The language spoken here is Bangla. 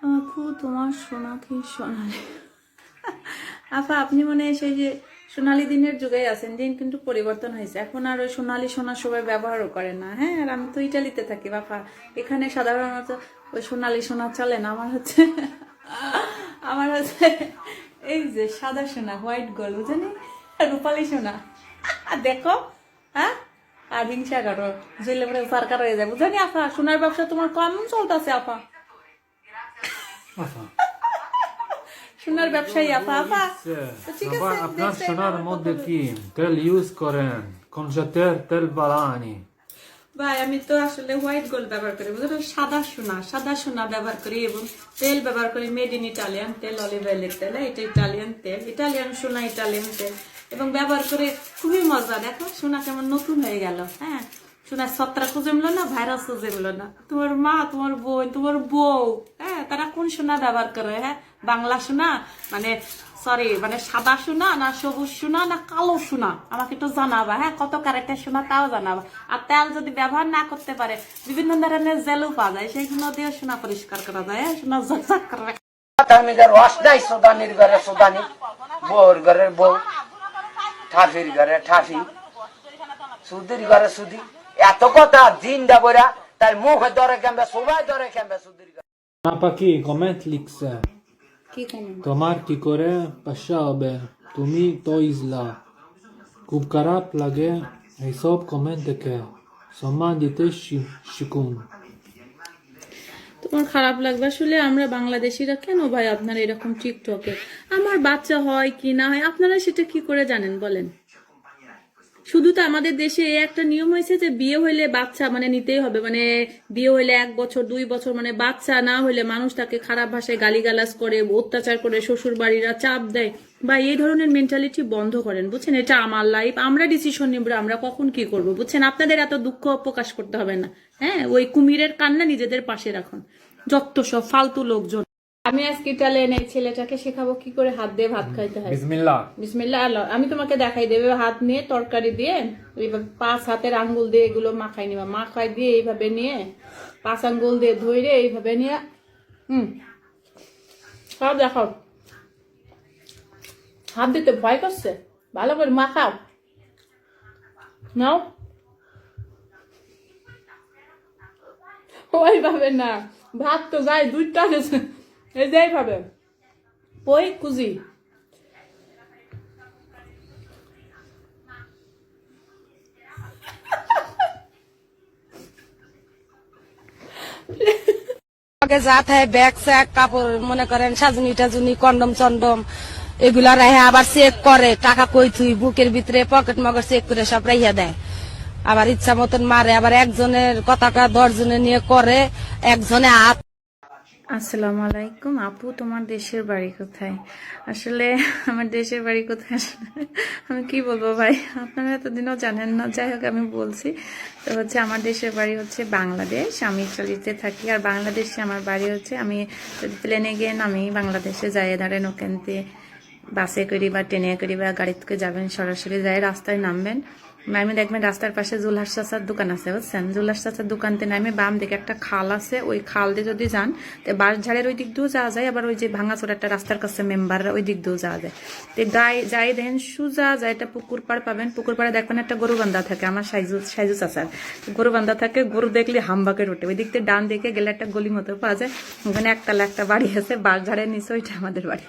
আপু তোমার সোনা কি সোনালি? আপা আপনি মনে হয় সেই যে সোনালি দিনের যুগে আছেন, দিন কিন্তু পরিবর্তন হয়েছে, এখন আর ওই সোনালি সোনা সবাই ব্যবহারও করে না। হ্যাঁ, আর আমি তো ইটালিতে থাকি বাপা, এখানে সাধারণত ওই সোনালি সোনা চলে না। আমার হচ্ছে এই যে সাদা সোনা, হোয়াইট গোল্ড, বুঝেনি, রূপালি সোনা। আর দেখো, হ্যাঁ, আর হিংসা করো, জেলে পরে সরকার হয়ে যায়, বুঝেনি আপা? সোনার ব্যবসা তোমার কেমন চলতেছে আপা? সোনার ব্যবসায়ী আপা, আপা তো ঠিক আছে, আপনার দেখতে সোনার আমার মধ্যে কথা কি তেল ইউজ করেন? কোন তেল বালানি? ভাই আমি তো আসলে হোয়াইট গোল্ড ব্যবহার করি, বুঝলেন, সাদা সোনা ব্যবহার করি, এবং তেল ব্যবহার করি মেড ইন ইটালিয়ান তেল, অলিভ অয়েলের তেল। এটা ইটালিয়ান তেল, ইটালিয়ান সোনা, ইটালিয়ান তেল, এবং ব্যবহার করে খুবই মজা। দেখো সোনা কেমন নতুন হয়ে গেল। হ্যাঁ, সোনার ছত্রাকও জমলো না, ভাইরাসও জমলো না। তোমার মা, তোমার বোন, তোমার বউ, হ্যাঁ, তারা কোন সোনা ব্যবহার করে? হ্যাঁ, বাংলা সোনা মানে সরি মানে সাদা সোনা না সবুজ সোনা না কালো সোনা, আমাকে একটু জানাবা। হ্যাঁ, কত ক্যারেক্টার সোনা তাও জানাবা। আর তেল যদি ব্যবহার না করতে পারে, বিভিন্ন ধরনের জেলও পাওয়া যায়, সেইগুলো দিয়ে সোনা পরিষ্কার করা যায়। হ্যাঁ, সোনা ঝকঝক করে। রস নাই সুদানির ঘরে সুদানি, বউর ঘরের বউ, ঠাফির ঘরে ঠাফি, সুদির ঘরে সুদি। এত কথা জিন্দা বইরা তার মুখে ধরে কেমবে, সবাই ধরে কেমবে সুদির ঘরে। আপা কি কমেন্ট লিখছে? কি কেন? তোমার কি করে পাশা হবে? তুমি তো ইজলা। খুব খারাপ লাগে এইসব কমেন্ট দেখে। সম্মান দিতে শিখুন। তোমার খারাপ লাগবে আসলে? আমরা বাংলাদেশিরা কেন ভাই আপনার এরকম টিকটকে? আমার বাচ্চা হয় কি না হয় আপনারা সেটা কি করে জানেন বলেন? শুধু তো আমাদের দেশে একটা নিয়ম হয়েছে যে বিয়ে হইলে বাচ্চা মানে নিতেই হবে, মানে বিয়ে হইলে 1 বছর 2 বছর মানে বাচ্চা না হইলে মানুষ তাকে খারাপ ভাষায় গালিগালাজ করে, অত্যাচার করে, শ্বশুর বাড়িরা চাপ দেয়। বা এই ধরনের মেন্টালিটি বন্ধ করেন, বুঝছেন? এটা আমার লাইফ, আমরা ডিসিশন নিব, আমরা কখন কি করব, বুঝছেন? আপনাদের এত দুঃখ প্রকাশ করতে হবে না। হ্যাঁ, ওই কুমিরের কান্না নিজেদের পাশে রাখুন, যত সব ফালতু লোকজন। আমি আজকে ইটালিয়ান এই ছেলেটাকে শেখাবো কি করে হাত দিয়ে ভাত খাইতে হয়। বিসমিল্লাহ। বিসমিল্লাহ আল্লাহ। আমি তোমাকে দেখাই দেবে, হাত নিয়ে তরকারি দিয়ে এইভাবে 5 হাতের আঙ্গুল দিয়ে এগুলো মাখাই নিবা, মাখাই দিয়ে এইভাবে নিয়ে 5 আঙ্গুল দিয়ে ধরে এইভাবে নিয়ে সব দেখাও। হাত দিতে ভয় করছে, ভালো করে মাখাও, নাও। ওইভাবে না, ভাত তো যায় 2টা গেছে, এই যে এইভাবে ওই কুজি। আগে যা থাকে ব্যাগ স্যাগ কাপড় মনে করেন সাজুনি টাজুনি কন্ডম চন্ডম এগুলা রাহে আবার চেক করে, টাকা কই থুই বুকের ভিতরে পকেট মগর চেক করে সব রাইয়া দেয়। আবার ইচ্ছা মতন মারে, আবার একজনের কথাটা 10 জনে নিয়ে করে, একজনে হাত। আসসালামু আলাইকুম আপু, তোমার দেশের বাড়ি কোথায়? আসলে আমার দেশের বাড়ি কোথায় আসলে আমি কি বলবো ভাই, আপনারা এতদিনও জানেন না। যাই হোক আমি বলছি, তো হচ্ছে আমার দেশের বাড়ি হচ্ছে বাংলাদেশ, আমি ইটালিতে থাকি। আর বাংলাদেশে আমার বাড়ি হচ্ছে, আমি যদি প্লেনে গিয়ে নামি বাংলাদেশে যাই, ধরেন ওখানতে বাসে করি বা ট্রেনে করি বা গাড়ি থেকে যাবেন, সরাসরি যাই রাস্তায় নামবেন, নামে দেখবেন রাস্তার পাশে জুলহাস চাচার দোকান আছে, বুঝছেন? জুলহাস চাচার দোকানতে নামে বাম দিকে একটা খাল আছে, ওই খাল দিয়ে যদি যান তো বাঁশঝাড়ের ওই দিক দিয়েও যাওয়া যায়, আবার ওই যে ভাঙাচোর একটা রাস্তার কাছে মেম্বাররা ওই দিক দিয়েও যাওয়া যায়। তো গায়ে যাই দেখেন সুজা যায়, একটা পুকুর পাড় পাবেন, পুকুর পাড়ে দেখবেন একটা গরু বান্ধা থাকে, আমার সাইজু চাচার গরু বান্ধা থাকে, গরু দেখলে হামবাকে ওঠে। ওই দিক থেকে ডান দিকে গেলে একটা গলি মতো পাওয়া যায়, ওখানে একতলা একটা বাড়ি আছে, বাঁশঝাড়ের নিচে, ওইটা আমাদের বাড়ি।